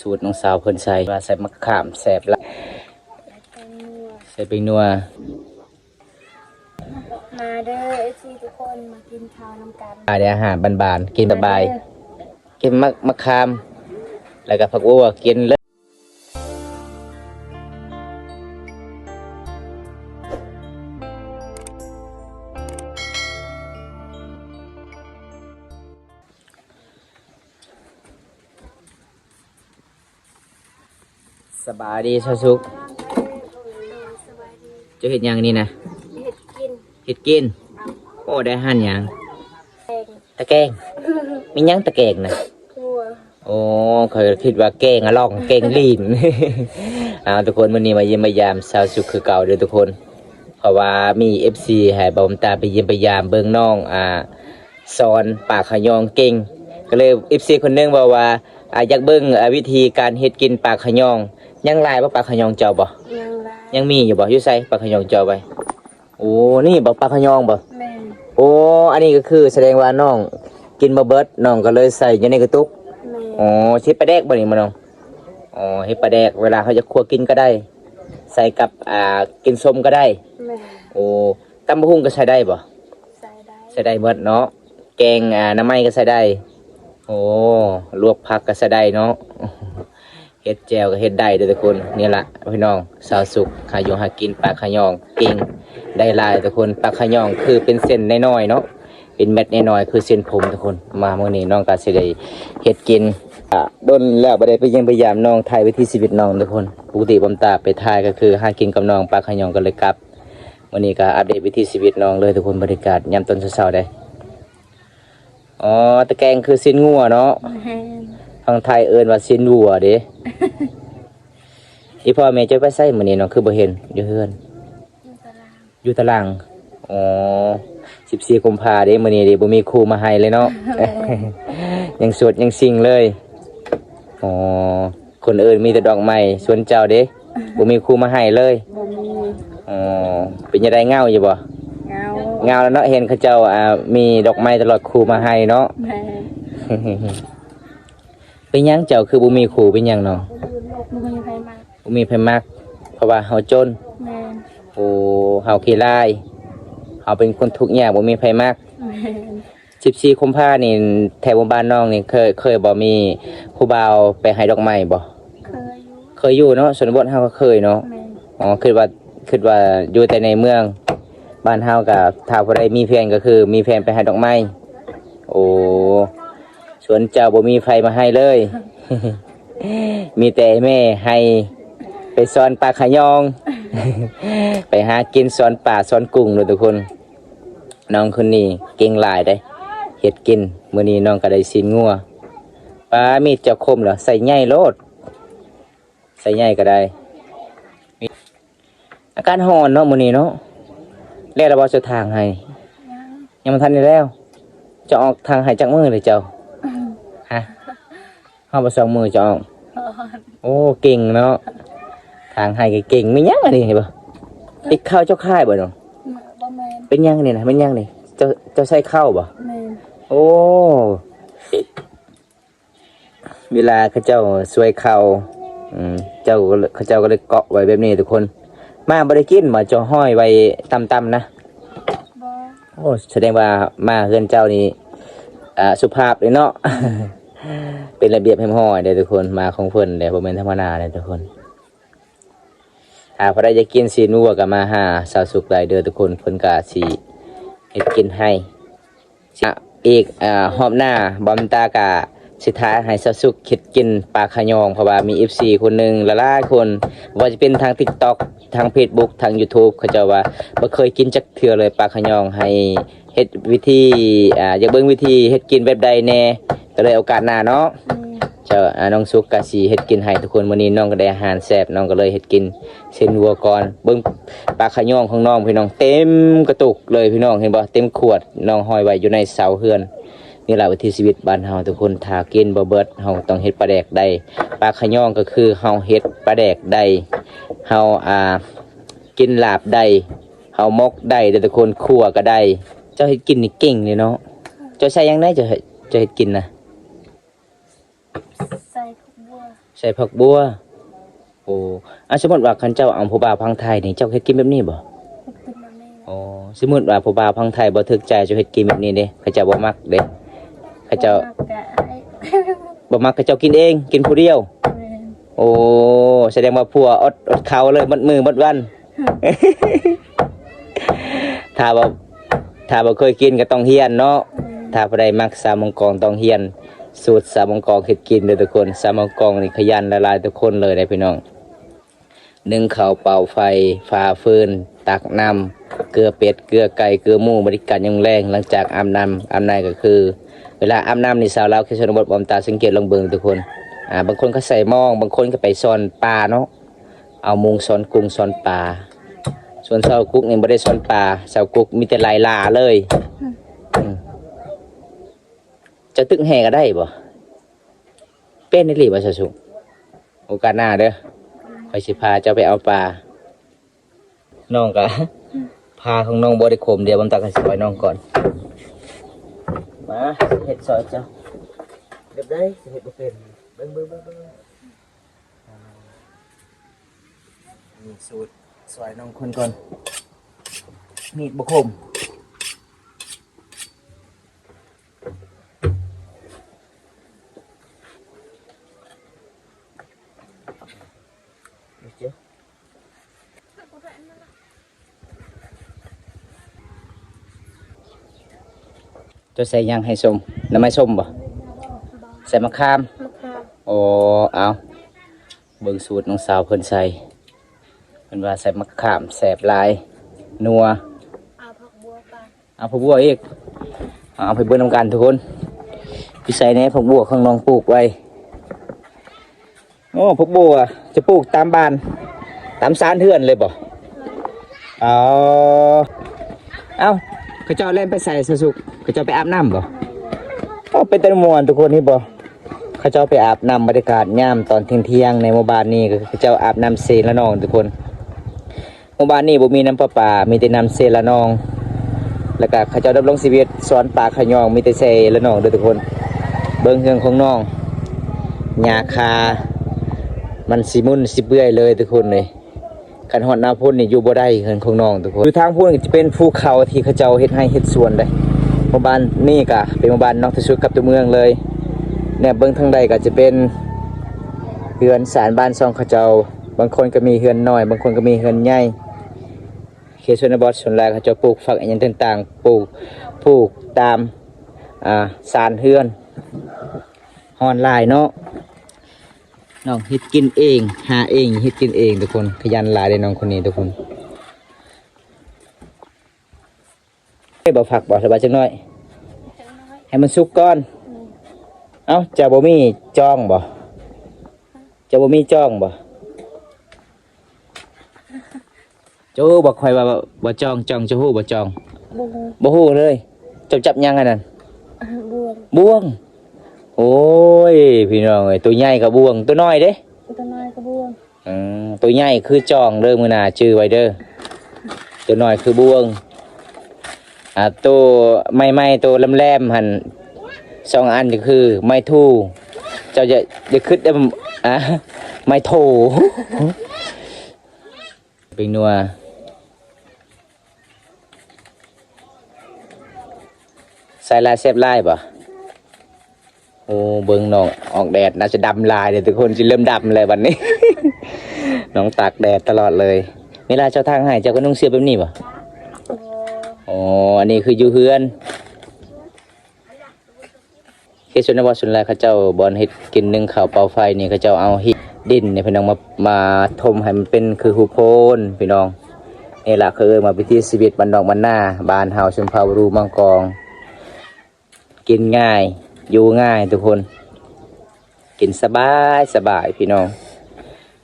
สูตรน้องสาวเพิ่นใส่ว่าใส่มะขามแสบละใส่เป็นนัวมาเด้อเอฟซีทุกคนมากินข้าวน้ำกันเดี๋ยวอาหารบานๆกินสบายกินมะขามแล้วก็ผักบัวกินเลยสบายดีสุกจะเห็ดยังนี่นะเห็ดกินโอ้ได้หั่นยังตะแกงมียังตะแกงนะโอ้เคยคิดว่าแกงอะล่องแกงลีน ทุกคนวันนี้มาเยี่ยมมายามสาวสุขคือเก่าเด้อทุกคนเพราะว่ามี FC ให้บอมตาไปเยี่ยมพยายามเบิ่งน้องสอนปากขยองเก่งก็เลย FC คนนึงบอกว่าอยากเบิ่งวิธีการเฮ็ดกินปากขยองยังลายว่าปากขยองเจ้าบ่ยังมีอยู่บ่อยู่ไสปากขยองเจ้าไปโอ้นี่บ่ปากขยองบ่โอ้อันนี้ก็คือแสดงว่าน้องกินบ่เบิดน้องก็เลยใส่อยู่ในกระตุกอ๋อเฮ็ดปลาแดกบ่นี่มาน้องอ๋อเฮ็ดปลาแดกเวลาเขาจะคั่วกินก็ได้ใส่กับกินส้มก็ได้โอ้ตำบักหุ่งก็ใส่ได้บ่ใส่ได้หมดเนาะแกงน้ำไหม้ก็ใส่ได้โอ้ลวกผักก็ใส่ได้เนาะเฮ็ดแจ่วก็เฮ็ดได้เด้อทุกคนนี่ล่ะพี่น้องสาวสุขหาอยู่หากินปลาขยองเก่งได้หลายทุกคนปลาขยองคือเป็นเส้นน้อยๆเนาะเป็นเม็ดน้อยๆคือเส้นผมทุกคนมามื้อนี้น้องก็สิได้เฮ็ดกินดนแล้วบ่ได้ไปยังพยายามน้องถ่ายวิถีชีวิตน้องทุกคนปกติบำตาไปถ่ายก็คือหากินกับน้องปลาขยองก็เลยกลับมื้อนี้ก็อัปเดตวิถีชีวิตน้องเลยทุกคนบรรยากาศยามตอนเช้าๆได้อ๋อตะแกรงคือสิ้นงัวเนาะทางไทยเอิ้นว่าสิ้นวัวเด้อีพ่อแม่จะไปใส่มื้อนี้น้องคือบ่เห็นอยู่เฮือนอยู่ตารางอ๋อ14กุมภาพันธ์เด้มื้อนี้เด้บ่มีครูมาให้เลยเนาะ ยังสดยังซิงเลยอ๋อคนอื่นมีแต่ดอกไม้ส่วนเจ้าเด้บ่มีครูมาให้เลยอ๋อเป็นจังได๋เงาอยู่บ่เงาแล้วเนาะเห็นเขาเจ้ามีดอกไม้ตลอดครูมาให้เนาะ เป็นหยังเจ้าคือบ่มีครูเป็นหยังเนาะบ่มีไผมักเพราะว่าเฮาจนโอ้เฮาขี้ลายเฮาเป็นคนทุกข์ยากบ่มีไผมัก14กุมภาพันธ์นี่แถวบ้านน้องนี่เคยบ่มีผู้บ่าวไปให้ดอกไม้บ่เคยอยู่เนาะชนบทเฮาก็เคยเนาะอ๋อคิดว่าอยู่แต่ในเมืองบ้านเฮาก็ถ้าบ่ได้มีแฟนก็คือมีแฟนไปให้ดอกไม้โอ้ส่วนเจ้าบ่มีไฟมาให้เลย มีแต่แม่ให้ไปสอนปลาขยอง ไปหากินสอนปลาสอนกุ้งเลยทุกคนน้องคนนี้เก่งหลายได้เฮ็ดกินมื้อนี้น้องก็ได้สินงัวปลามีเจ้าคมเหรอใส่ใหญ่โลดใส่ใหญ่ก็ได้อาการฮ้อนเนาะมื้อนี้เนาะแล้วเราบ่จะทางให้ยังบ่ทันได้แล้วจะออกทางให้จักมื้อเลยเจ้าฮะเฮาบ่2มื้อจะออกโอ้เก่งเนาะทางให้ก็เก่งมีหยังอันนี้บ่อีกข้าวเจ้าค่ายบ่เนาะเป็นหยังนี่นะเป็นหยังนี่เจ้าใส่ข้าวบ่โอ้เวลาเขาเจ้าสวยข้าวเขาเจ้าก็เลยเกาะไว้แบบนี้ทุกคนมาบ่ได้กินมาเจ้าห้อยไว้ต่ำๆนะโอ้แสดงว่ามาเฮือนเจ้านี่สุภาพเลยเนาะ เป็นระเบียบเรียบร้อยเด้อทุกคนมาของเพิ่นเด้บ่แม่นธรรมดาเด้อทุกคนพอได้จะกินซีนัวก็มาหาสาวสุขหลายเด้อทุกคนเพิ่นก็สิเฮ็ดกินให้อีกรอบหน้าบอมตากะสิท้าให้สาวสุขเฮ็ดกินปลาขยองเพราะว่ามี FC คนนึงหลายๆคนว่าจะเป็นทาง TikTok ทาง Facebook ทาง YouTube เขาเจ้าว่าบ่เคยกินจักเทื่อเลยปลาขยองให้เฮ็ดวิธีอยากเบิ่งวิธีเฮ็ดกินแบบใดแน่ก็เลยโอกาสหน้าเนาะเจ้าน้องสุกกะสิเฮ็ดกินให้ทุกคนมื้อนี้น้องก็ได้อาหารแซ่บน้องก็เลยเฮ็ดกินเส้นวัวก่อนเบิ่งปลาขยองของน้องพี่น้องเต็มกระตุกเลยพี่น้องเห็นบ่เต็มขวดน้องห้อยไว้อยู่ในเสาเฮือนนี่แหละวิถีชีวิตบ้านเฮาทุกคนถ้ากินบ่เบิดเฮาต้องเฮ็ดปลาแดกได้ปลาขยองก็คือเฮาเฮ็ดปลาแดกได้เฮากินลาบได้เฮามกได้เด้อทุกคนคั่วก็ได้เจ้าเฮ็ดกินนี่เก่งเลยเนาะเจ้าใส่หยังได้เจ้าเฮ็ดกินนะ ใส่ผักบัวโอ้สมมติว่าคันเจ้าเอาผู้บ่าวพังไทยนี่เจ้าเฮ็ดกินแบบนี้บ่ กินแบบนี้ อ๋อสมมติว่าผู้บ่าวพังไทยบ่ถึกใจเจ้าเฮ็ดกินแบบนี้เด้เขาเจ้าบ่มักเด้เขาเจ้า บ่มักกะไอ้ บ่มักเขาเจ้ากินเองกินผู้เดียวโอ้แสดงว่าผัวอดเขาเลยมัดมือมัดวัน ถ้าบ่เคยกินก็ต้องเฮียนเนาะถ้าผู้ใดมักสามมังกรต้องเฮียนสูตรสามมังกรเฮ็ดกินเด้อทุกคนสามมังกรนี่ขยันละลายทุกคนเลยได้พี่น้องนึ่งข้าวเป่าไฟฟ้าฟืนตักน้ำเกลือเป็ดเกลือไก่เกลือหมูบริการยังแรงหลังจากอาบน้ำอาบน้ำก็คือเวลาอาบน้ำนี่สาวลาวคือชนบทบอมตาสังเกตลองเบิ่งทุกคนบางคนก็ใส่หม้องบางคนก็ไปซ่อนปลาเนาะเอามุงซ่อนกุ้งซ่อนปลาส่วนเสากุ๊กนี่ไม่ได้ซ่อนปลาเสากุ๊กมีแต่ลายลาเลยจะตึกแห่ก็ได้บ่เป็นนี่หรือบ่สุโอกาสหน้าเด้อไปสิพาเจ้าไปเอาปลาน้องกะพาของน้องบ่ได้ขมเดียวบำตากันสิปล่อยน้องก่อนมาเฮ็ดซอยเจ้าเรียบได้สิเฮ็ดบ่เป็นเบิ่งนี่สูตรซอยน้องคนก่อนมีดบ่คมจะใส่ยังให้ส้มน้ำไม้ส้มบ่ใส่มะขาม มะขาม โอ้เอาเบิ่งสูตรน้องสาวเพิ่นใส่เพิ่นว่าใส่มะขามแสบลายนัว เอาผักบัวไป เอาผักบัวอีกเอาไปเบิ่งนำกันทุกคนพี่ใส่ในผักบัวข้างน้องปลูกไว้โอ้ผักบัวจะปลูกตามบ้านตามศาลเทือนเลยบ่เอาเขาเจ้าเล่นไปใส่สุกเขาเจ้าไปอาบน้ำบ่ไปเต้นมวนทุกคนนี่บ่เขาเจ้าไปอาบน้ำบรรยากาศย่ามตอนเที่ยงในหมู่บ้านนี้ก็เขาเจ้าอาบน้ำเซละนองทุกคนหมู่บ้านนี้บ่มีน้ำประปามีแต่น้ำเซละนองแล้วก็เขาเจ้าดำรงชีวิตสอนปลาขยองมีแต่เซละนองด้วยทุกคนเบิ่งเครื่องของน้องหญ้าคามันสิมุนสิเปื่อยเลยทุกคนเลยคันฮอดหน้าพุ่นนี่อยู่บ่ได้เฮือนของน้องทุกคนอยู่ทางพุ่นก็จะเป็นภูเขาที่เขาเจ้าเฮ็ดให้เฮ็ดสวนได้หมู่บ้านนี่ก็เป็นหมู่บ้านนอกที่สุดกับตัวเมืองเลยเนี่ยเบิ่งทางใดก็จะเป็นเฮือนสารบ้านซองเขาเจ้าบางคนก็มีเฮือนน้อยบางคนก็มีเฮือนใหญ่เขตชนบทส่วนหลายเขาเจ้าปลูกฝักอย่างต่างๆปลูกตามสารเฮือนฮอนหลายเนาะน้องเฮ็ดกินเองหาเองเฮ็ดกินเองทุกคนขยันหลายเลยน้องคนนี้ทุกคนบ่ผักบ่สบายจังน้อยให้มันสุกก่อนจะบ่มีจ้องบ่จะบ่มีจ้องบ่โจ้บอกคอยว่าบ่จ้องจะฮู้บ่จ้อง บุ้ง บ่ฮู้เลยจับยังอันนั้น บ่วง บ่วงโอ้ยพี่น้องเอ้ยตัวใหญ่กับบ่วงตัวน้อยเด้ ตัวน้อยก็บ่วง ตัวใหญ่คือจ้องเด้อมื้อหน้าชื่อไว้เด้อตัวน้อยคือบ่วงตัวไม้ตัวแหลมๆหั่นสองอันก็คือไม้ทู่เจ้าจะคิดได้ไม้โถเป็นนัวใส่ลายเซฟลายป่ะโอ้เบิ่งน้องออกแดดน่าจะดำลายเลยทุกคนจะเริ่มดำเลยวันนี้ น้องตากแดดตลอดเลยเวลาเจ้าทางให้เจ้าก็นุ่งเสื้อแบบนี้ป่ะอ๋ออันนี้คืออยู่เฮือนเขตชนบทส่วนใหญ่เขาเจ้าบอลเฮ็ดกินนึ่งข้าวเป่าไฟนี่เขาเจ้าเอาหินดินเนี่ยพี่น้องมาทมให้มันเป็นคือหูโพนพี่น้องนี่แหละคือมาพิธีชีวิตบ้านดอกบ้านหน้าบ้านเฮาชมพาวรูมังกรกินง่ายอยู่ง่ายทุกคนกินสบายพี่น้อง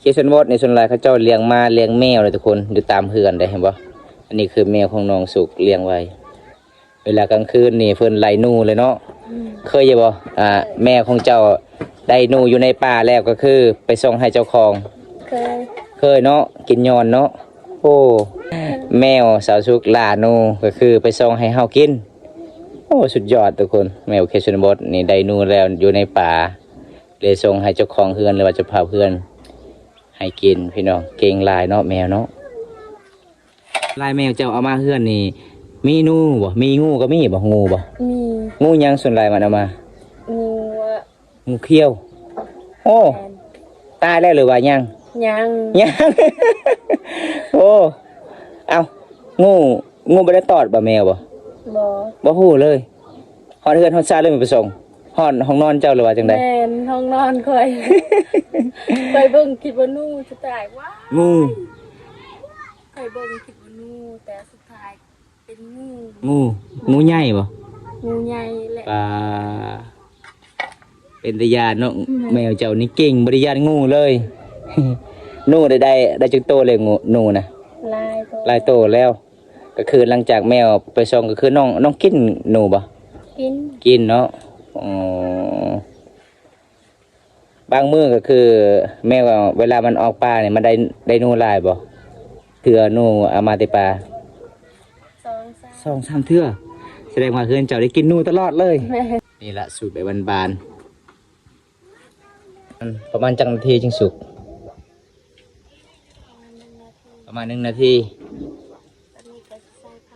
เขตชนบทในส่วนใหญ่เขาเจ้าเลี้ยงมาเลี้ยงแมวเลยทุกคนอยู่ตามเฮือนได้เห็นบ่อันนี้คือแมวของน้องสุกเลี้ยงไว้เวลากลางคืนนี่เพิ่นไล่นูเลยเนาะเคยอยู่บ่แม่ของเจ้าได้หนูอยู่ในป่าแล้วก็คือไปส่งให้เจ้าของเคยเนาะกินยอนเนาะโอ้แมวสาวสุกลาหนูก็คือไปส่งให้เฮากินโอ้สุดยอดทุกคนแมวเคชนบทนี่ได้หนูแล้วอยู่ในป่า เลยส่งให้เจ้าของเฮือนหรือว่าเจ้าภาพเฮือนให้กินพี่น้องเก่งลายเนาะแมวเนาะลายแมวเจ้าเอามาเฮือนนี่มีงูบ่มีงูก็มีบ่งูบ่ มี งูยังส่วนลายมันเอามา งูอะ งูเขียวโอ้ แอน ตายแล้วหรือว่ายัง ยัง ยัง โอ้เอางูบ่ได้ตอดบ่แมวบ่ บอ บ่ฮู้เลยฮอดเฮือนฮอดซ่าเลยมันไปส่งฮอดห้องนอนเจ้าหรือว่าจังได๋ แมนห้องนอนคอยคอยเบิ่งคิดว่านู่จะตายว่า งู คอยเบิ่งคิดว่านู่แต่สุดท้ายเป็นงู งูใหญ่บ่ งูใหญ่แหละ ปลาเป็นตาญาณเนาะแมวเจ้านี่เก่งบ่ได้ญาณงูเลย งูได้จักโตเลยงูนะ ลายตัว หลายโตแล้ว ก็คือหลังจากแมวไปส่งก็คือน้องกินหนูบ่ กิน กินเนาะอ๋อบางมื้อก็คือแมวเวลามันออกป่าเนี่ยมันได้หนูหลายบ่เทื่อหนูเอามาแต่ป่า 2-3 เทื่อแสดงว่าเฮือนเจ้าได้กินหนูตลอดเลย แม่ นี่ละสูตรแบบบานๆประมาณจังนาทีจึงสุกประมาณ1 นาที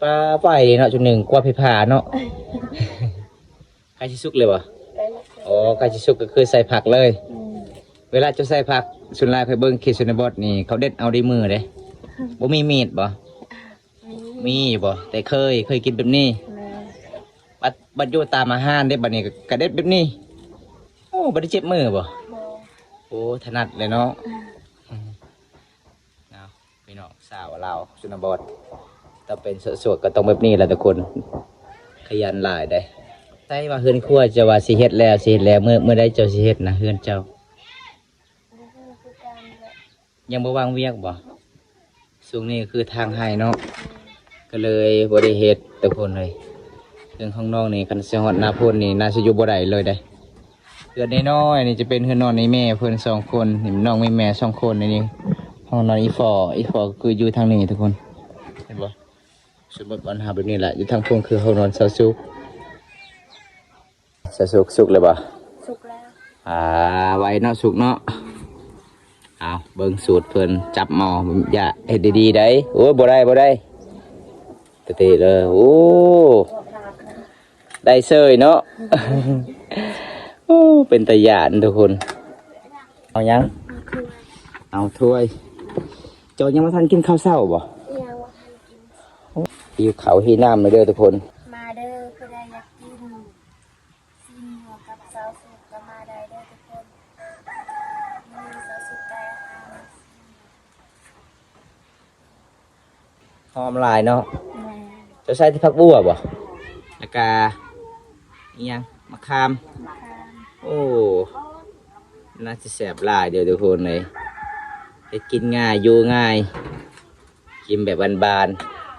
ปลาไฟเนาะจุดหนึ่งกว่าเพผาเนาะ ใครชิสุกเลยวะอ๋อใครชิสุกก็คือใส่ผักเลย เวลาจะใส่ผักสุนลายไปเบิ้งเขตสุนบดนี่เขาเด็ดเอาด้วยมือเลยบ่มีมีดบ่มีบ่แต่เคยกินแบบนี้ แม่ บัดอยู่ตามอาหารได้บัดนี้ก็กระเด็ดแบบนี้โอ้บัดได้เจ็บมือบ่ บอ โอ้ถนัดเลยเนาะเอาพี่น้องสาวเราสุนบดถ้าเป็นสดๆก็ต้องแบบนี้แหละทุกคนขยันหลายได้ใช่ว่าเฮือนครัวจะว่าสิเฮ็ดแล้วเมื่อได้เจ้าสิเฮ็ดนะเฮือนเจ้า คือการแบบ ยังบ่วางเวียกบ่ช่วงนี้คือทางให้เนาะก็เลยบ่ได้เฮ็ดทุกคนเลยเรื่องข้างนอกนี่คันสิฮอดหน้าพ้นนี่น่าสิอยู่บ่ได้เลยได้เฮือนน้อยๆนี่จะเป็นเฮือนนอนในแม่เพิ่น2 คนนี่น้องมีแม่2 คนนี่ห้องนอนอีฟอก็คืออยู่ทางนี้ทุกคนเห็นบ่สมมุติปัญหาแบบนี้แหละอยู่ทางพวงคือห้องนอนเซาซุกสุกเลยบ่ สุกแล้ว ไว้เนาะสุกเนาะเอาเบิ่งสูตรเพิ่นจับหม้ออย่าเฮ็ดดีๆได้โอ้ยบ่ได้ตะเตะเลยโอ้ได้เซยเนาะ โอ้เป็นตาหยาดทุกคนเอายังเอาถ้วยโจยังมาทันกินข้าวเช้าบ่ ยังว่าให้กิน หิวข้าวหิวน้ำเลยเด้อทุกคน มาเด้อผู้ใดอยากกินซิมหัวกับซาวสุกก็มาได้เด้อทุกคนมีซาวสุกแต่อาหาร หอมหลายเนาะ แม่ จะใส่ที่ผักบัวบ่แล้วก็อีหยังมะขาม มะขาม โอ้น่าจะแสบหลายเดี๋ยวทุกคนเลยได้กินง่ายอยู่ง่ายกินแบบบาน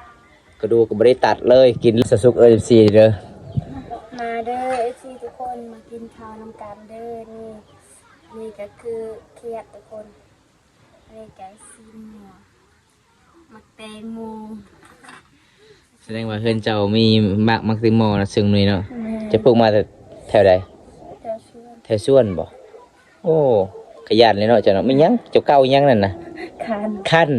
ๆกระดูกก็ไม่ได้ตัดเลยกินสุกซีเด้อ มาเด้อเอฟซีทุกคนมากินข้าวน้ำกันเด้อนี่ก็คือเครียดทุกคนนี่ก็ซิมหัวมักแตงโม แสดงว่าเพื่อนเจ้ามีมักติโมนะซึ่งนี่เนาะ แม่ จะพวกมาแต่แถวใด เจ้าชวน แถวส่วนบ่โอ้ขยันเลยเนาะเจ้าเนาะไม่ยั้งเจ้าเก้ายังนั่นนะ คัน ขั้น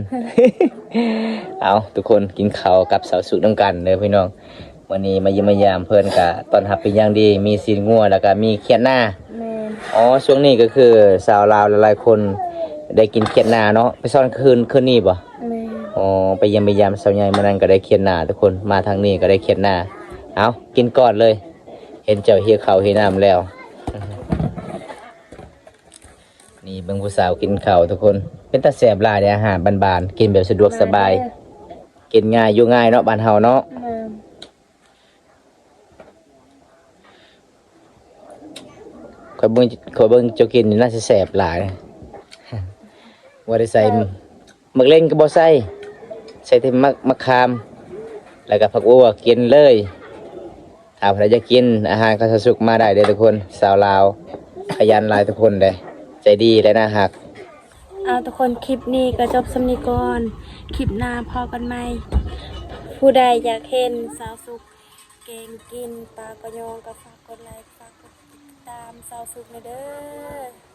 เอาทุกคนกินข้าวกับสาวสุกน้ำกันเลยพี่น้องวันนี้มาเยี่ยมมายามเพื่อนกะตอนหับเป็นอย่างดีมีซีนงัวแล้วก็มีเขียดหน้า แม่น อ๋อช่วงนี้ก็คือสาวลาวหลายๆคนได้กินเขียดหน้าเนาะไปซ่อนคืนนี้บ่ แม่น อ๋อไปเยี่ยมมายามสาวใหญ่มานั้นก็ได้เขียดหน้าทุกคนมาทางนี้ก็ได้เขียดหน้าเอากินก่อนเลย เห็นเจ้าเฮียข้าวเฮียน้ำแล้ว นี่เบิ่งผู้สาวกินข้าวทุกคนเป็นตาแสบหลายในอาหารบานๆกินแบบสะดวกสบาย กินง่ายอยู่ง่ายเนาะบ้านเฮาเนาะ แม่น ขอยเบิ่งเจ้ากินนี่น่าสิแสบหลาย บ่ได้ใส่หมึกเล่นก็บ่ใส่แต่มะขาม แล้วก็ผักบัวกินเลยถ้าใครจะกินอาหารก็สุกมาได้เด้อทุกคนสาวลาวขยันหลายทุกคนเด้ใจดีและน่าฮัก เอาทุกคนคลิปนี้ก็จบสำนีก่อนคลิปหน้าพอกันไหมผู้ใดอยากเห็นสาวสุกเก่งกินปลากระยองก็ฝากกดไลค์ฝากกดติดตาม ตามสาวสุกเด้อ